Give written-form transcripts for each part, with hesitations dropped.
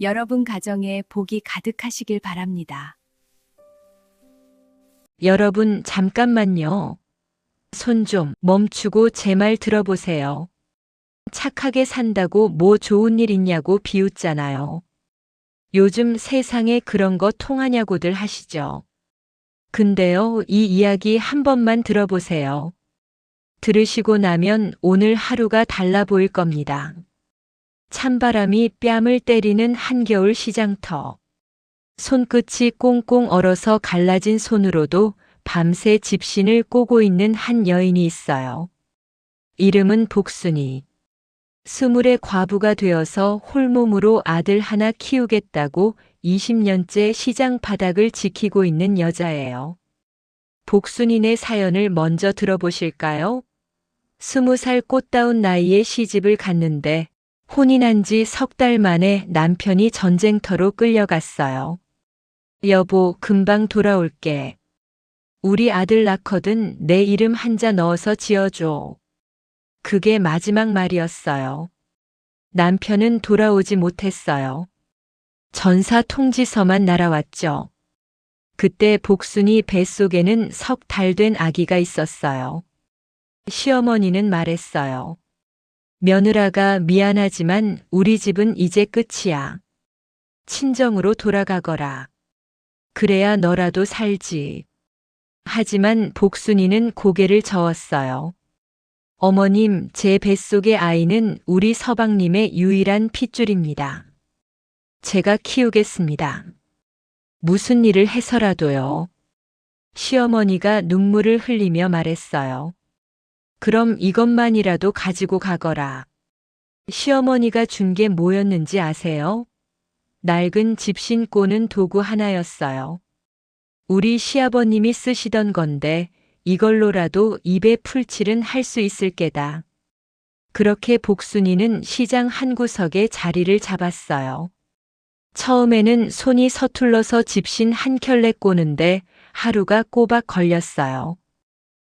여러분 가정에 복이 가득하시길 바랍니다. 여러분, 잠깐만요. 손 좀 멈추고 제 말 들어보세요. 착하게 산다고 뭐 좋은 일 있냐고 비웃잖아요. 요즘 세상에 그런 거 통하냐고들 하시죠. 근데요, 이 이야기 한 번만 들어보세요. 들으시고 나면 오늘 하루가 달라 보일 겁니다. 찬바람이 뺨을 때리는 한겨울 시장터. 손끝이 꽁꽁 얼어서 갈라진 손으로도 밤새 집신을 꼬고 있는 한 여인이 있어요. 이름은 복순이. 20의 과부가 되어서 홀몸으로 아들 하나 키우겠다고 20년째 시장 바닥을 지키고 있는 여자예요. 복순이네 사연을 먼저 들어보실까요? 20살 꽃다운 나이에 시집을 갔는데 혼인한 지 석 달 만에 남편이 전쟁터로 끌려갔어요. 여보, 금방 돌아올게. 우리 아들 낳거든 내 이름 한자 넣어서 지어줘. 그게 마지막 말이었어요. 남편은 돌아오지 못했어요. 전사 통지서만 날아왔죠. 그때 복순이 뱃속에는 석 달 된 아기가 있었어요. 시어머니는 말했어요. 며느라가 미안하지만 우리 집은 이제 끝이야. 친정으로 돌아가거라. 그래야 너라도 살지. 하지만 복순이는 고개를 저었어요. 어머님, 제 뱃속의 아이는 우리 서방님의 유일한 핏줄입니다. 제가 키우겠습니다. 무슨 일을 해서라도요. 시어머니가 눈물을 흘리며 말했어요. 그럼 이것만이라도 가지고 가거라. 시어머니가 준 게 뭐였는지 아세요? 낡은 집신 꼬는 도구 하나였어요. 우리 시아버님이 쓰시던 건데 이걸로라도 입에 풀칠은 할 수 있을 게다. 그렇게 복순이는 시장 한 구석에 자리를 잡았어요. 처음에는 손이 서툴러서 집신 한 켤레 꼬는데 하루가 꼬박 걸렸어요.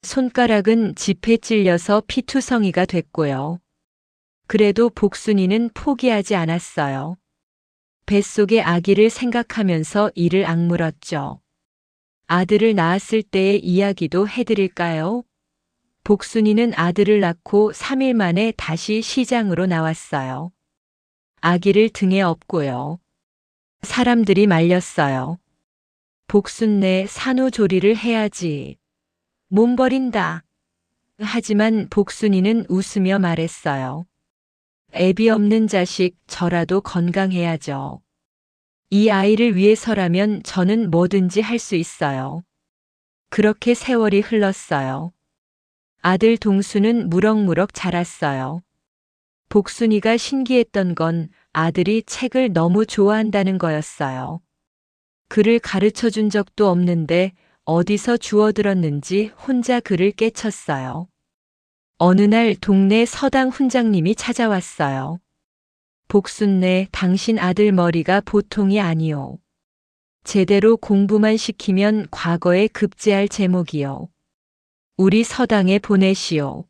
손가락은 짚에 찔려서 피투성이가 됐고요. 그래도 복순이는 포기하지 않았어요. 뱃속의 아기를 생각하면서 이를 악물었죠. 아들을 낳았을 때의 이야기도 해드릴까요? 복순이는 아들을 낳고 3일 만에 다시 시장으로 나왔어요. 아기를 등에 업고요. 사람들이 말렸어요. 복순네 산후조리를 해야지. 몸 버린다. 하지만 복순이는 웃으며 말했어요. 애비 없는 자식, 저라도 건강해야죠. 이 아이를 위해서라면 저는 뭐든지 할 수 있어요. 그렇게 세월이 흘렀어요. 아들 동수는 무럭무럭 자랐어요. 복순이가 신기했던 건 아들이 책을 너무 좋아한다는 거였어요. 글을 가르쳐 준 적도 없는데 어디서 주워들었는지 혼자 글을 깨쳤어요. 어느 날 동네 서당 훈장님이 찾아왔어요. 복순네, 당신 아들 머리가 보통이 아니오. 제대로 공부만 시키면 과거에 급제할 제목이요. 우리 서당에 보내시오.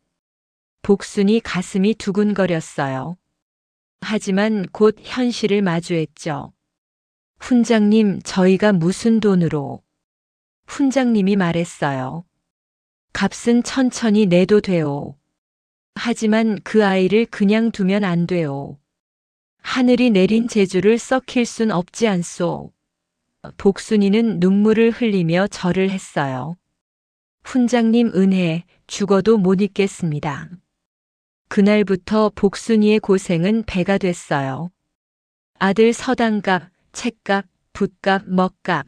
복순이 가슴이 두근거렸어요. 하지만 곧 현실을 마주했죠. 훈장님, 저희가 무슨 돈으로? 훈장님이 말했어요. 값은 천천히 내도 돼오. 하지만 그 아이를 그냥 두면 안 돼오. 하늘이 내린 재주를 썩힐 순 없지 않소. 복순이는 눈물을 흘리며 절을 했어요. 훈장님 은혜, 죽어도 못 잊겠습니다. 그날부터 복순이의 고생은 배가 됐어요. 아들 서당값, 책값, 붓값, 먹값.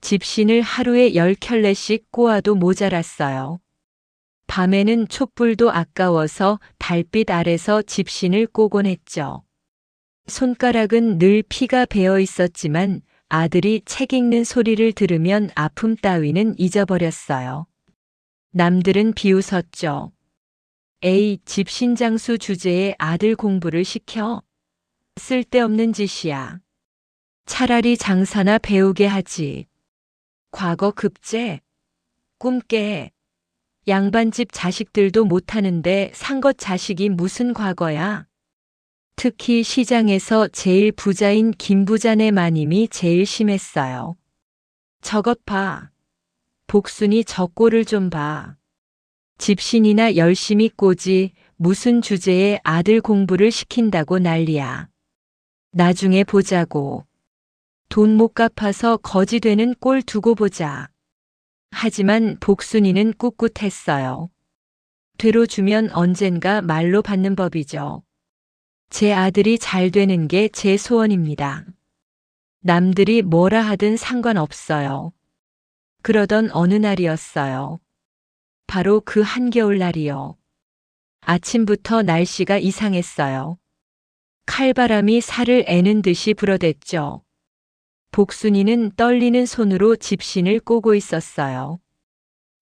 집신을 하루에 10켤레씩 꼬아도 모자랐어요. 밤에는 촛불도 아까워서 달빛 아래서 집신을 꼬곤 했죠. 손가락은 늘 피가 배어 있었지만 아들이 책 읽는 소리를 들으면 아픔 따위는 잊어버렸어요. 남들은 비웃었죠. 에이, 집신장수 주제에 아들 공부를 시켜? 쓸데없는 짓이야. 차라리 장사나 배우게 하지. 과거 급제? 꿈깨. 양반집 자식들도 못하는데 상것 자식이 무슨 과거야? 특히 시장에서 제일 부자인 김 부자네 마님이 제일 심했어요. 저것 봐. 복순이 저 꼴을 좀 봐. 집신이나 열심히 꼬지 무슨 주제에 아들 공부를 시킨다고 난리야. 나중에 보자고. 돈 못 갚아서 거지 되는 꼴 두고 보자. 하지만 복순이는 꿋꿋했어요. 되로 주면 언젠가 말로 받는 법이죠. 제 아들이 잘 되는 게 제 소원입니다. 남들이 뭐라 하든 상관없어요. 그러던 어느 날이었어요. 바로 그 한겨울 날이요. 아침부터 날씨가 이상했어요. 칼바람이 살을 애는 듯이 불어댔죠. 복순이는 떨리는 손으로 집신을 꼬고 있었어요.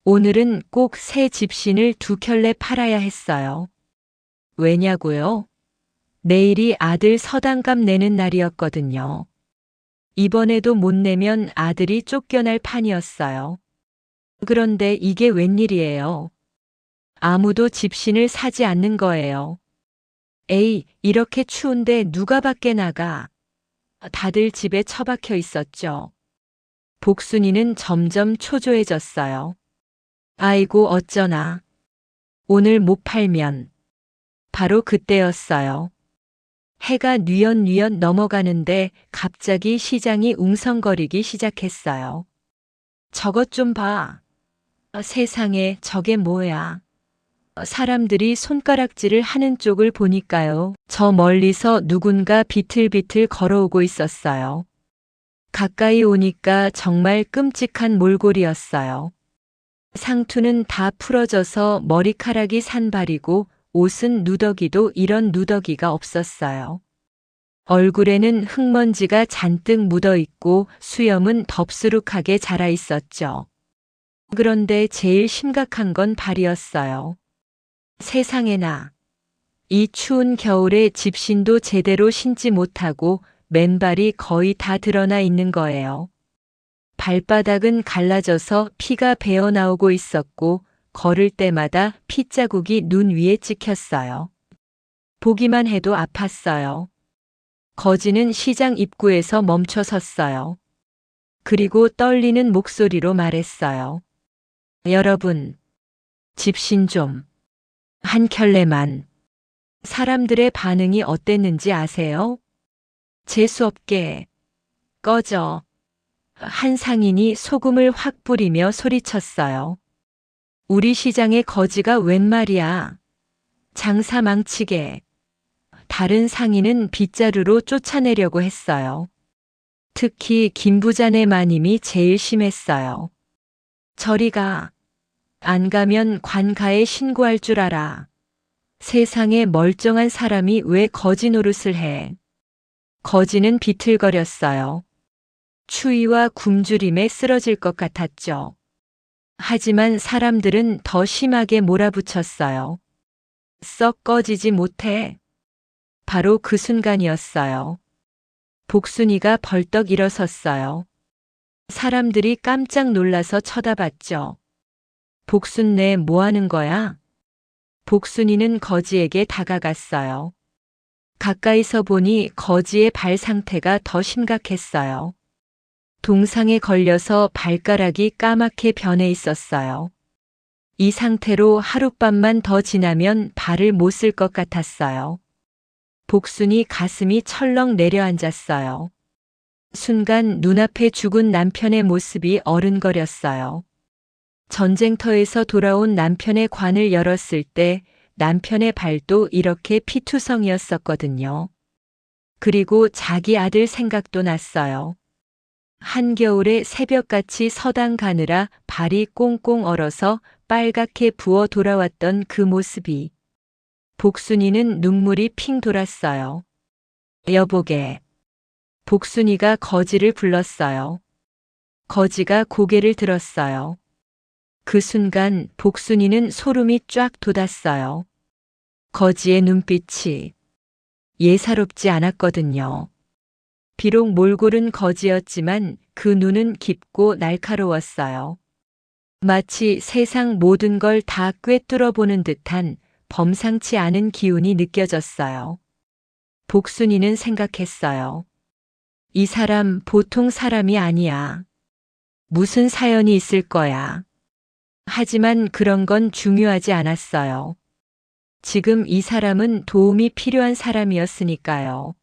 오늘은 꼭 새 집신을 2켤레 팔아야 했어요. 왜냐고요? 내일이 아들 서당값 내는 날이었거든요. 이번에도 못 내면 아들이 쫓겨날 판이었어요. 그런데 이게 웬일이에요? 아무도 집신을 사지 않는 거예요. 에이, 이렇게 추운데 누가 밖에 나가? 다들 집에 처박혀 있었죠. 복순이는 점점 초조해졌어요. 아이고 어쩌나. 오늘 못 팔면. 바로 그때였어요. 해가 뉘엿뉘엿 넘어가는데 갑자기 시장이 웅성거리기 시작했어요. 저것 좀 봐. 세상에 저게 뭐야. 사람들이 손가락질을 하는 쪽을 보니까요. 저 멀리서 누군가 비틀비틀 걸어오고 있었어요. 가까이 오니까 정말 끔찍한 몰골이었어요. 상투는 다 풀어져서 머리카락이 산발이고 옷은 누더기도 이런 누더기가 없었어요. 얼굴에는 흙먼지가 잔뜩 묻어 있고 수염은 덥수룩하게 자라 있었죠. 그런데 제일 심각한 건 발이었어요. 세상에나. 이 추운 겨울에 집신도 제대로 신지 못하고 맨발이 거의 다 드러나 있는 거예요. 발바닥은 갈라져서 피가 배어 나오고 있었고 걸을 때마다 핏자국이 눈 위에 찍혔어요. 보기만 해도 아팠어요. 거지는 시장 입구에서 멈춰 섰어요. 그리고 떨리는 목소리로 말했어요. 여러분, 집신 좀. 한 켤레만. 사람들의 반응이 어땠는지 아세요? 재수없게. 꺼져. 한 상인이 소금을 확 뿌리며 소리쳤어요. 우리 시장에 거지가 웬 말이야. 장사 망치게. 다른 상인은 빗자루로 쫓아내려고 했어요. 특히 김 부자네 마님이 제일 심했어요. 저리 가. 안 가면 관가에 신고할 줄 알아. 세상에 멀쩡한 사람이 왜 거지 노릇을 해. 거지는 비틀거렸어요. 추위와 굶주림에 쓰러질 것 같았죠. 하지만 사람들은 더 심하게 몰아붙였어요. 썩 꺼지지 못해. 바로 그 순간이었어요. 복순이가 벌떡 일어섰어요. 사람들이 깜짝 놀라서 쳐다봤죠. 복순네 뭐 하는 거야? 복순이는 거지에게 다가갔어요. 가까이서 보니 거지의 발 상태가 더 심각했어요. 동상에 걸려서 발가락이 까맣게 변해 있었어요. 이 상태로 하룻밤만 더 지나면 발을 못 쓸 것 같았어요. 복순이 가슴이 철렁 내려앉았어요. 순간 눈앞에 죽은 남편의 모습이 어른거렸어요. 전쟁터에서 돌아온 남편의 관을 열었을 때 남편의 발도 이렇게 피투성이었었거든요. 그리고 자기 아들 생각도 났어요. 한겨울에 새벽같이 서당 가느라 발이 꽁꽁 얼어서 빨갛게 부어 돌아왔던 그 모습이. 복순이는 눈물이 핑 돌았어요. 여보게. 복순이가 거지를 불렀어요. 거지가 고개를 들었어요. 그 순간 복순이는 소름이 쫙 돋았어요. 거지의 눈빛이 예사롭지 않았거든요. 비록 몰골은 거지였지만 그 눈은 깊고 날카로웠어요. 마치 세상 모든 걸 다 꿰뚫어 보는 듯한 범상치 않은 기운이 느껴졌어요. 복순이는 생각했어요. 이 사람 보통 사람이 아니야. 무슨 사연이 있을 거야. 하지만 그런 건 중요하지 않았어요. 지금 이 사람은 도움이 필요한 사람이었으니까요.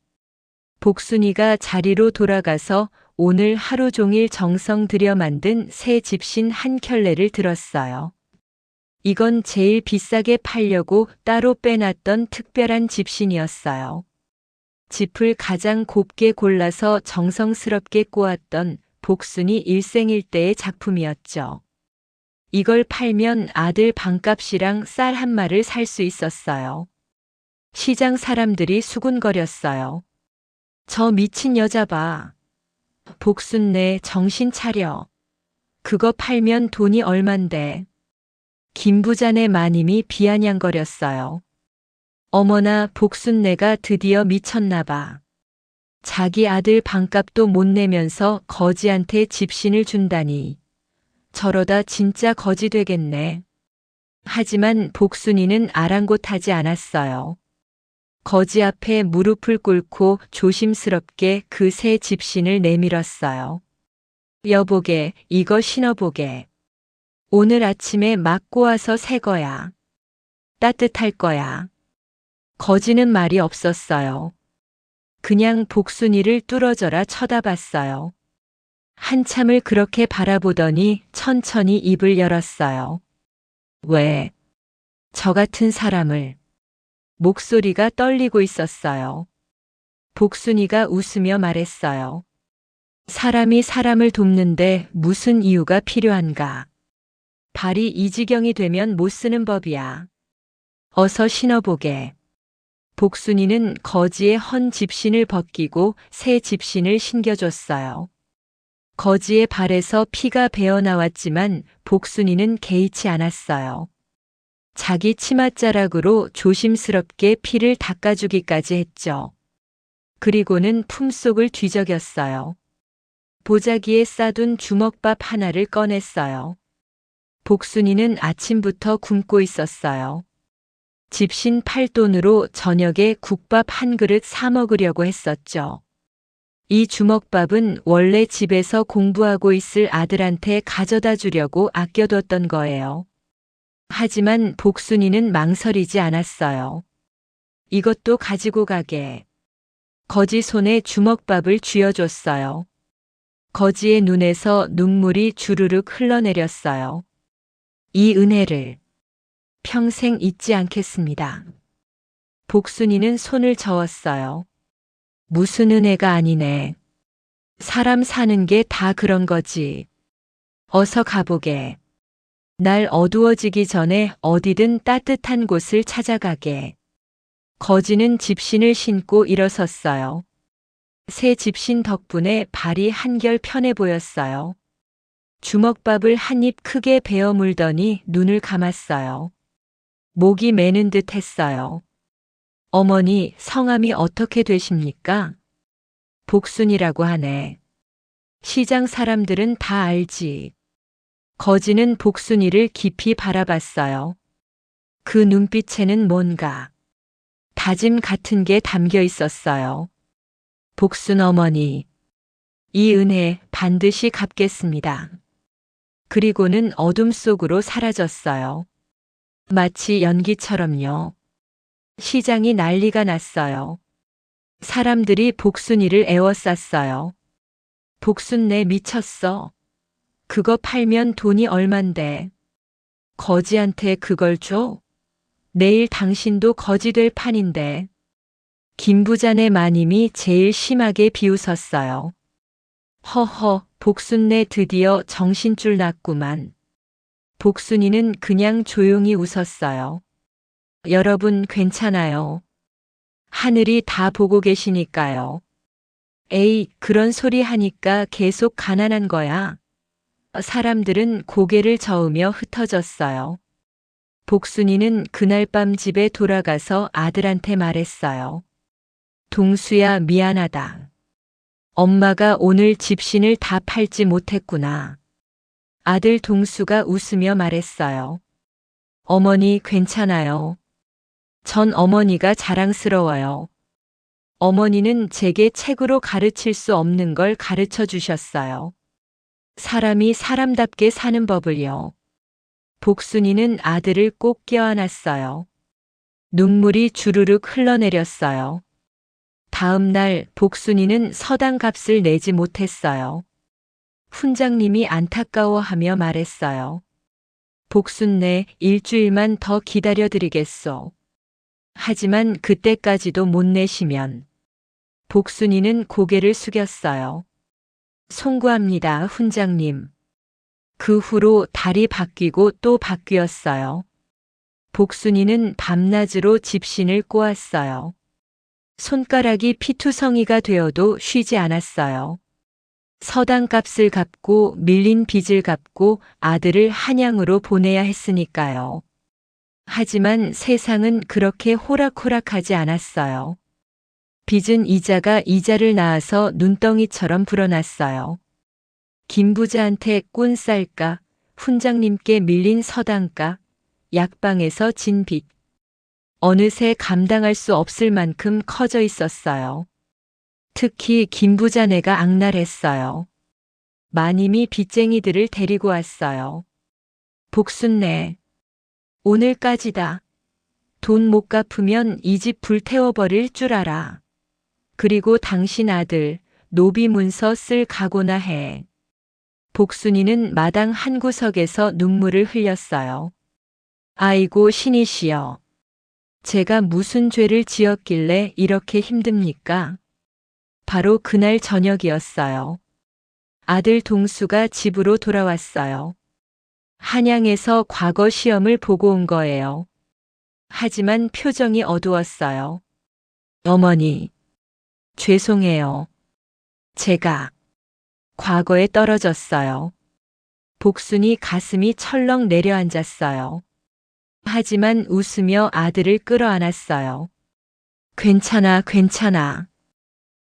복순이가 자리로 돌아가서 오늘 하루 종일 정성 들여 만든 새 집신 한 켤레를 들었어요. 이건 제일 비싸게 팔려고 따로 빼놨던 특별한 집신이었어요. 짚을 가장 곱게 골라서 정성스럽게 꼬았던 복순이 일생일대의 작품이었죠. 이걸 팔면 아들 방값이랑 쌀 한 마를 살 수 있었어요. 시장 사람들이 수군거렸어요. 저 미친 여자 봐. 복순네 정신 차려. 그거 팔면 돈이 얼만데. 김부자네 마님이 비아냥거렸어요. 어머나 복순네가 드디어 미쳤나 봐. 자기 아들 방값도 못 내면서 거지한테 집신을 준다니. 저러다 진짜 거지 되겠네. 하지만 복순이는 아랑곳하지 않았어요. 거지 앞에 무릎을 꿇고 조심스럽게 그 새 집신을 내밀었어요. 여보게, 이거 신어보게. 오늘 아침에 막 꼬아서 새 거야. 따뜻할 거야. 거지는 말이 없었어요. 그냥 복순이를 뚫어져라 쳐다봤어요. 한참을 그렇게 바라보더니 천천히 입을 열었어요. 왜? 저 같은 사람을. 목소리가 떨리고 있었어요. 복순이가 웃으며 말했어요. 사람이 사람을 돕는데 무슨 이유가 필요한가? 발이 이 지경이 되면 못 쓰는 법이야. 어서 신어보게. 복순이는 거지의 헌 집신을 벗기고 새 집신을 신겨줬어요. 거지의 발에서 피가 배어나왔지만 복순이는 개의치 않았어요. 자기 치맛자락으로 조심스럽게 피를 닦아주기까지 했죠. 그리고는 품속을 뒤적였어요. 보자기에 싸둔 주먹밥 하나를 꺼냈어요. 복순이는 아침부터 굶고 있었어요. 집신 8돈으로 저녁에 국밥 한 그릇 사 먹으려고 했었죠. 이 주먹밥은 원래 집에서 공부하고 있을 아들한테 가져다 주려고 아껴뒀던 거예요. 하지만 복순이는 망설이지 않았어요. 이것도 가지고 가게. 거지 손에 주먹밥을 쥐어줬어요. 거지의 눈에서 눈물이 주르륵 흘러내렸어요. 이 은혜를 평생 잊지 않겠습니다. 복순이는 손을 저었어요. 무슨 은혜가 아니네. 사람 사는 게 다 그런 거지. 어서 가보게. 날 어두워지기 전에 어디든 따뜻한 곳을 찾아가게. 거지는 집신을 신고 일어섰어요. 새 집신 덕분에 발이 한결 편해 보였어요. 주먹밥을 한 입 크게 베어 물더니 눈을 감았어요. 목이 메는 듯 했어요. 어머니, 성함이 어떻게 되십니까? 복순이라고 하네. 시장 사람들은 다 알지. 거지는 복순이를 깊이 바라봤어요. 그 눈빛에는 뭔가 다짐 같은 게 담겨 있었어요. 복순 어머니, 이 은혜 반드시 갚겠습니다. 그리고는 어둠 속으로 사라졌어요. 마치 연기처럼요. 시장이 난리가 났어요. 사람들이 복순이를 에워쌌어요. 복순내 미쳤어. 그거 팔면 돈이 얼만데. 거지한테 그걸 줘? 내일 당신도 거지 될 판인데. 김부자네 마님이 제일 심하게 비웃었어요. 허허, 복순내 드디어 정신줄 났구만. 복순이는 그냥 조용히 웃었어요. 여러분 괜찮아요. 하늘이 다 보고 계시니까요. 에이, 그런 소리 하니까 계속 가난한 거야. 사람들은 고개를 저으며 흩어졌어요. 복순이는 그날 밤 집에 돌아가서 아들한테 말했어요. 동수야, 미안하다. 엄마가 오늘 집신을 다 팔지 못했구나. 아들 동수가 웃으며 말했어요. 어머니 괜찮아요. 전 어머니가 자랑스러워요. 어머니는 제게 책으로 가르칠 수 없는 걸 가르쳐 주셨어요. 사람이 사람답게 사는 법을요. 복순이는 아들을 꼭 껴안았어요. 눈물이 주르륵 흘러내렸어요. 다음 날 복순이는 서당 값을 내지 못했어요. 훈장님이 안타까워하며 말했어요. 복순네 일주일만 더 기다려드리겠소. 하지만 그때까지도 못 내시면 복순이는 고개를 숙였어요. 송구합니다, 훈장님. 그 후로 달이 바뀌고 또 바뀌었어요. 복순이는 밤낮으로 집신을 꼬았어요. 손가락이 피투성이가 되어도 쉬지 않았어요. 서당값을 갚고 밀린 빚을 갚고 아들을 한양으로 보내야 했으니까요. 하지만 세상은 그렇게 호락호락하지 않았어요. 빚은 이자가 이자를 낳아서 눈덩이처럼 불어났어요. 김 부자한테 꼰 쌀가, 훈장님께 밀린 서당가, 약방에서 진 빚. 어느새 감당할 수 없을 만큼 커져 있었어요. 특히 김 부자네가 악랄했어요. 마님이 빚쟁이들을 데리고 왔어요. 복순네, 오늘까지다. 돈 못 갚으면 이 집 불태워버릴 줄 알아. 그리고 당신 아들 노비 문서 쓸 각오나 해. 복순이는 마당 한 구석에서 눈물을 흘렸어요. 아이고 신이시여. 제가 무슨 죄를 지었길래 이렇게 힘듭니까? 바로 그날 저녁이었어요. 아들 동수가 집으로 돌아왔어요. 한양에서 과거 시험을 보고 온 거예요. 하지만 표정이 어두웠어요. 어머니, 죄송해요. 제가 과거에 떨어졌어요. 복순이 가슴이 철렁 내려앉았어요. 하지만 웃으며 아들을 끌어안았어요. 괜찮아, 괜찮아.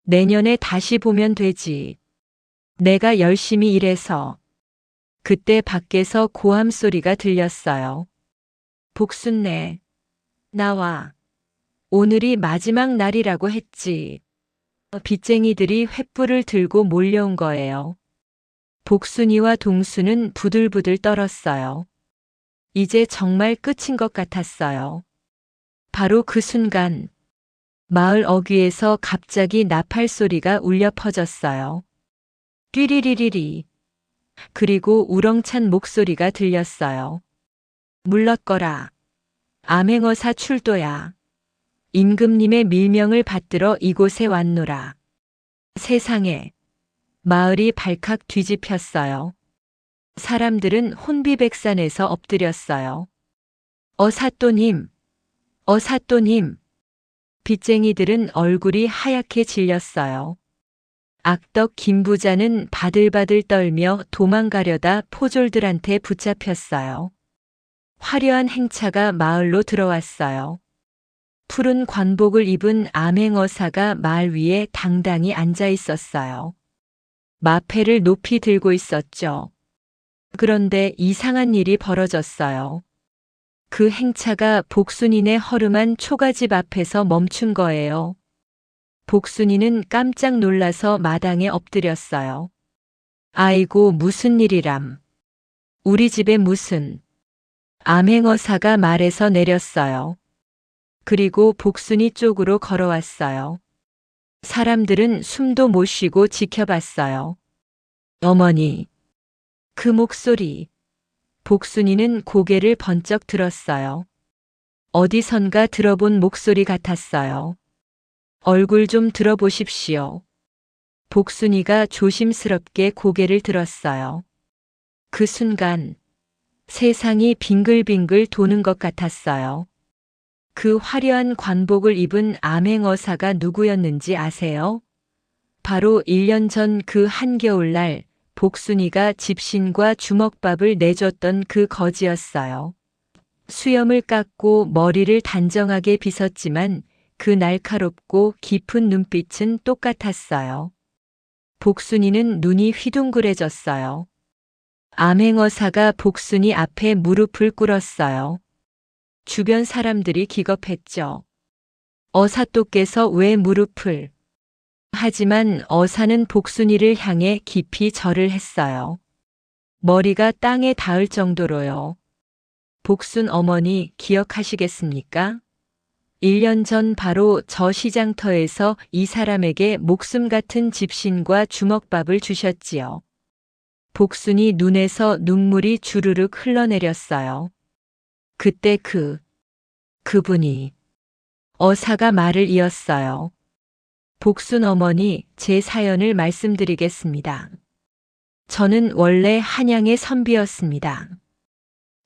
내년에 다시 보면 되지. 내가 열심히 일해서. 그때 밖에서 고함 소리가 들렸어요. 복순네, 나와. 오늘이 마지막 날이라고 했지. 빚쟁이들이 횃불을 들고 몰려온 거예요. 복순이와 동수는 부들부들 떨었어요. 이제 정말 끝인 것 같았어요. 바로 그 순간 마을 어귀에서 갑자기 나팔 소리가 울려 퍼졌어요. 띠리리리리. 그리고 우렁찬 목소리가 들렸어요. 물렀거라. 암행어사 출도야. 임금님의 밀명을 받들어 이곳에 왔노라. 세상에. 마을이 발칵 뒤집혔어요. 사람들은 혼비백산에서 엎드렸어요. 어사또님, 어사또님. 빚쟁이들은 얼굴이 하얗게 질렸어요. 악덕 김 부자는 바들바들 떨며 도망가려다 포졸들한테 붙잡혔어요. 화려한 행차가 마을로 들어왔어요. 푸른 관복을 입은 암행어사가 말 위에 당당히 앉아 있었어요. 마패를 높이 들고 있었죠. 그런데 이상한 일이 벌어졌어요. 그 행차가 복순이네 허름한 초가집 앞에서 멈춘 거예요. 복순이는 깜짝 놀라서 마당에 엎드렸어요. 아이고 무슨 일이람. 우리 집에 무슨. 암행어사가 말에서 내렸어요. 그리고 복순이 쪽으로 걸어왔어요. 사람들은 숨도 못 쉬고 지켜봤어요. 어머니. 그 목소리. 복순이는 고개를 번쩍 들었어요. 어디선가 들어본 목소리 같았어요. 얼굴 좀 들어보십시오. 복순이가 조심스럽게 고개를 들었어요. 그 순간 세상이 빙글빙글 도는 것 같았어요. 그 화려한 관복을 입은 암행어사가 누구였는지 아세요? 바로 1년 전 그 한겨울날 복순이가 집신과 주먹밥을 내줬던 그 거지였어요. 수염을 깎고 머리를 단정하게 빗었지만 그 날카롭고 깊은 눈빛은 똑같았어요. 복순이는 눈이 휘둥그레졌어요. 암행어사가 복순이 앞에 무릎을 꿇었어요. 주변 사람들이 기겁했죠. 어사또께서 왜 무릎을? 하지만 어사는 복순이를 향해 깊이 절을 했어요. 머리가 땅에 닿을 정도로요. 복순 어머니 기억하시겠습니까? 1년 전 바로 저 시장터에서 이 사람에게 목숨 같은 집신과 주먹밥을 주셨지요. 복순이 눈에서 눈물이 주르륵 흘러내렸어요. 그때 그분이 어사가 말을 이었어요. 복순 어머니, 제 사연을 말씀드리겠습니다. 저는 원래 한양의 선비였습니다.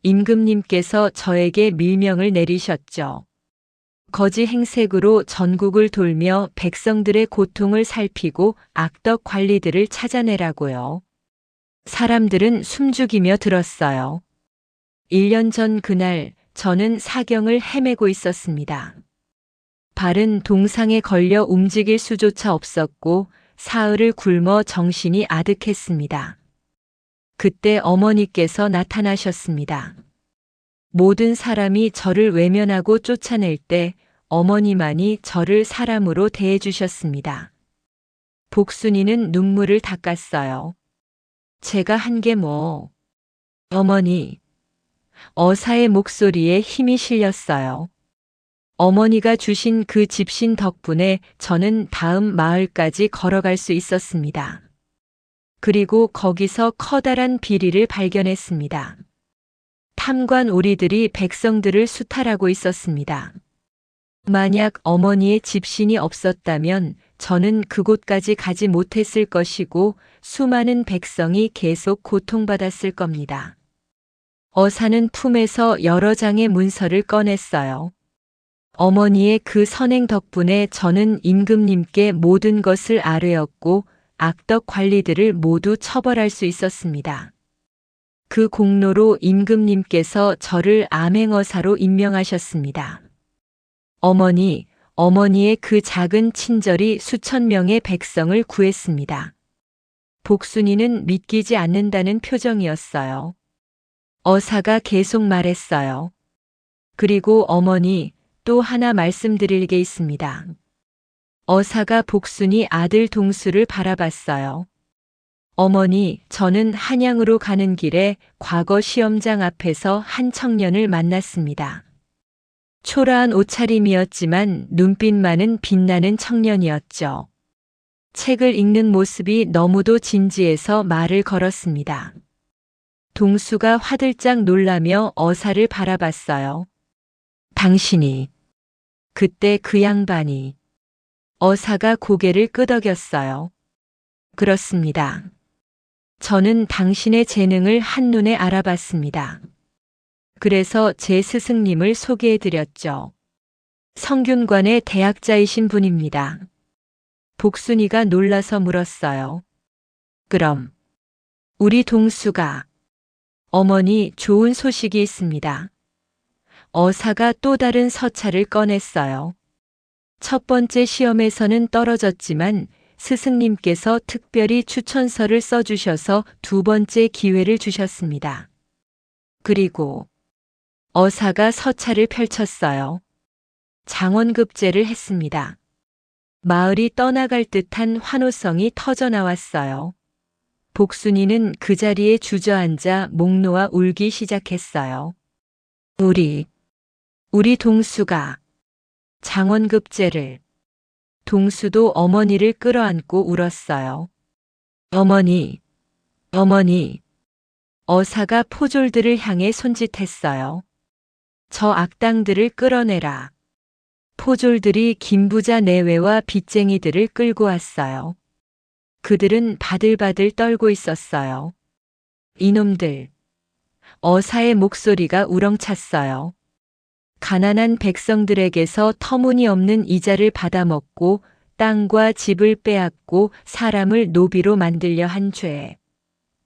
임금님께서 저에게 밀명을 내리셨죠. 거지 행색으로 전국을 돌며 백성들의 고통을 살피고 악덕 관리들을 찾아내라고요. 사람들은 숨죽이며 들었어요. 1년 전 그날 저는 사경을 헤매고 있었습니다. 발은 동상에 걸려 움직일 수조차 없었고 사흘을 굶어 정신이 아득했습니다. 그때 어머니께서 나타나셨습니다. 모든 사람이 저를 외면하고 쫓아낼 때 어머니만이 저를 사람으로 대해주셨습니다. 복순이는 눈물을 닦았어요. 제가 한 게 뭐? 어머니. 어사의 목소리에 힘이 실렸어요. 어머니가 주신 그 집신 덕분에 저는 다음 마을까지 걸어갈 수 있었습니다. 그리고 거기서 커다란 비리를 발견했습니다. 탐관 오리들이 백성들을 수탈하고 있었습니다. 만약 어머니의 집신이 없었다면 저는 그곳까지 가지 못했을 것이고 수많은 백성이 계속 고통받았을 겁니다. 어사는 품에서 여러 장의 문서를 꺼냈어요. 어머니의 그 선행 덕분에 저는 임금님께 모든 것을 아뢰었고 악덕 관리들을 모두 처벌할 수 있었습니다. 그 공로로 임금님께서 저를 암행어사로 임명하셨습니다. 어머니의 그 작은 친절이 수천 명의 백성을 구했습니다. 복순이는 믿기지 않는다는 표정이었어요. 어사가 계속 말했어요. 그리고 어머니, 또 하나 말씀드릴 게 있습니다. 어사가 복순이 아들 동수를 바라봤어요. 어머니, 저는 한양으로 가는 길에 과거 시험장 앞에서 한 청년을 만났습니다. 초라한 옷차림이었지만 눈빛만은 빛나는 청년이었죠. 책을 읽는 모습이 너무도 진지해서 말을 걸었습니다. 동수가 화들짝 놀라며 어사를 바라봤어요. 당신이. 그때 그 양반이. 어사가 고개를 끄덕였어요. 그렇습니다. 저는 당신의 재능을 한눈에 알아봤습니다. 그래서 제 스승님을 소개해드렸죠. 성균관의 대학자이신 분입니다. 복순이가 놀라서 물었어요. 그럼 우리 동수가. 어머니, 좋은 소식이 있습니다. 어사가 또 다른 서찰을 꺼냈어요. 첫 번째 시험에서는 떨어졌지만 스승님께서 특별히 추천서를 써주셔서 두 번째 기회를 주셨습니다. 그리고 어사가 서찰을 펼쳤어요. 장원급제를 했습니다. 마을이 떠나갈 듯한 환호성이 터져나왔어요. 복순이는 그 자리에 주저앉아 목 놓아 울기 시작했어요. 우리 동수가 장원급제를. 동수도 어머니를 끌어안고 울었어요. 어머니. 어사가 포졸들을 향해 손짓했어요. 저 악당들을 끌어내라. 포졸들이 김부자 내외와 빚쟁이들을 끌고 왔어요. 그들은 바들바들 떨고 있었어요. 이놈들. 어사의 목소리가 우렁찼어요. 가난한 백성들에게서 터무니없는 이자를 받아먹고 땅과 집을 빼앗고 사람을 노비로 만들려 한 죄.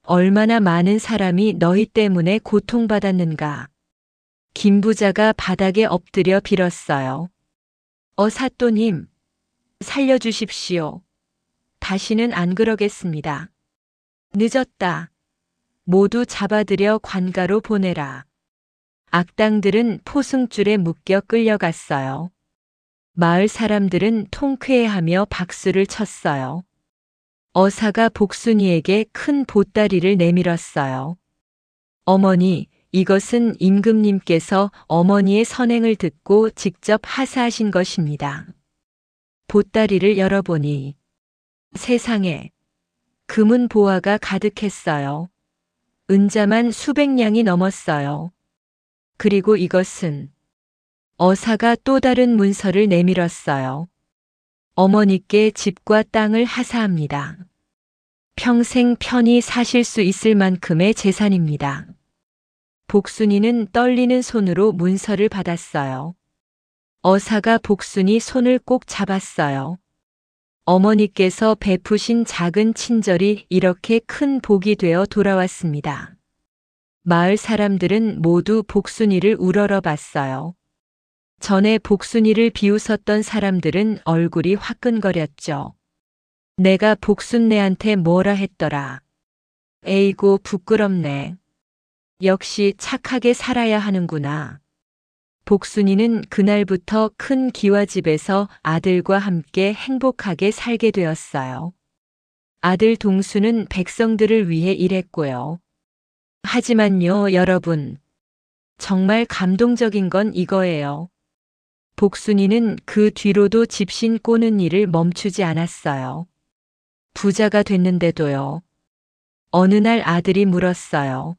얼마나 많은 사람이 너희 때문에 고통받았는가. 김부자가 바닥에 엎드려 빌었어요. 사또님, 살려주십시오. 다시는 안 그러겠습니다. 늦었다. 모두 잡아들여 관가로 보내라. 악당들은 포승줄에 묶여 끌려갔어요. 마을 사람들은 통쾌해하며 박수를 쳤어요. 어사가 복순이에게 큰 보따리를 내밀었어요. 어머니, 이것은 임금님께서 어머니의 선행을 듣고 직접 하사하신 것입니다. 보따리를 열어보니 세상에 금은 보화가 가득했어요. 은자만 수백 냥이 넘었어요. 그리고 이것은 어사가 또 다른 문서를 내밀었어요. 어머니께 집과 땅을 하사합니다. 평생 편히 사실 수 있을 만큼의 재산입니다. 복순이는 떨리는 손으로 문서를 받았어요. 어사가 복순이 손을 꼭 잡았어요. 어머니께서 베푸신 작은 친절이 이렇게 큰 복이 되어 돌아왔습니다. 마을 사람들은 모두 복순이를 우러러봤어요. 전에 복순이를 비웃었던 사람들은 얼굴이 화끈거렸죠. 내가 복순네한테 뭐라 했더라. 에이고 부끄럽네. 역시 착하게 살아야 하는구나. 복순이는 그날부터 큰 기와집에서 아들과 함께 행복하게 살게 되었어요. 아들 동수는 백성들을 위해 일했고요. 하지만요, 여러분. 정말 감동적인 건 이거예요. 복순이는 그 뒤로도 집신 꼬는 일을 멈추지 않았어요. 부자가 됐는데도요. 어느 날 아들이 물었어요.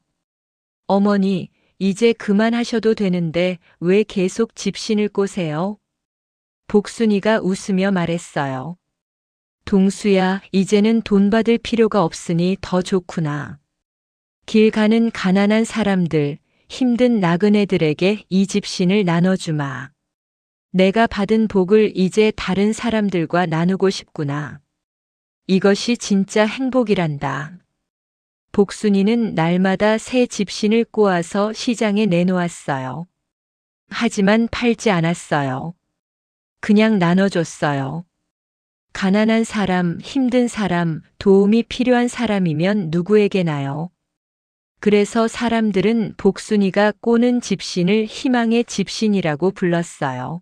어머니, 이제 그만하셔도 되는데 왜 계속 집신을 꼬세요? 복순이가 웃으며 말했어요. 동수야, 이제는 돈 받을 필요가 없으니 더 좋구나. 길 가는 가난한 사람들, 힘든 나그네들에게 이 집신을 나눠주마. 내가 받은 복을 이제 다른 사람들과 나누고 싶구나. 이것이 진짜 행복이란다. 복순이는 날마다 새 집신을 꼬아서 시장에 내놓았어요. 하지만 팔지 않았어요. 그냥 나눠줬어요. 가난한 사람, 힘든 사람, 도움이 필요한 사람이면 누구에게나요. 그래서 사람들은 복순이가 꼬는 집신을 희망의 집신이라고 불렀어요.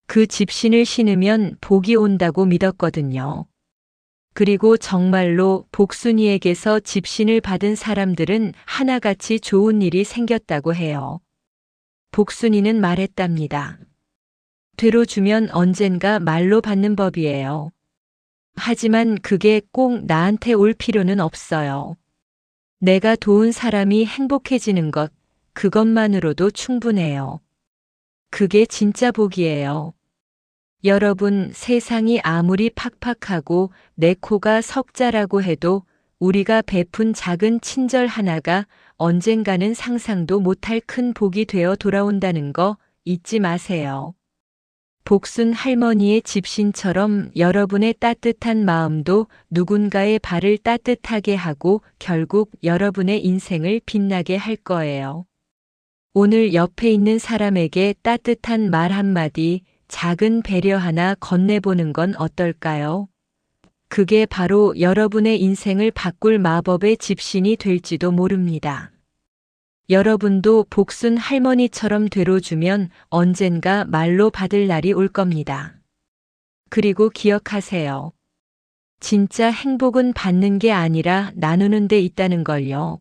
그 집신을 신으면 복이 온다고 믿었거든요. 그리고 정말로 복순이에게서 집신을 받은 사람들은 하나같이 좋은 일이 생겼다고 해요. 복순이는 말했답니다. 되로 주면 언젠가 말로 받는 법이에요. 하지만 그게 꼭 나한테 올 필요는 없어요. 내가 도운 사람이 행복해지는 것, 그것만으로도 충분해요. 그게 진짜 복이에요. 여러분, 세상이 아무리 팍팍하고 내 코가 석자라고 해도 우리가 베푼 작은 친절 하나가 언젠가는 상상도 못할 큰 복이 되어 돌아온다는 거 잊지 마세요. 복순 할머니의 집신처럼 여러분의 따뜻한 마음도 누군가의 발을 따뜻하게 하고 결국 여러분의 인생을 빛나게 할 거예요. 오늘 옆에 있는 사람에게 따뜻한 말 한마디, 작은 배려 하나 건네보는 건 어떨까요? 그게 바로 여러분의 인생을 바꿀 마법의 집신이 될지도 모릅니다. 여러분도 복순 할머니처럼 되로주면 언젠가 말로 받을 날이 올 겁니다. 그리고 기억하세요. 진짜 행복은 받는 게 아니라 나누는 데 있다는 걸요.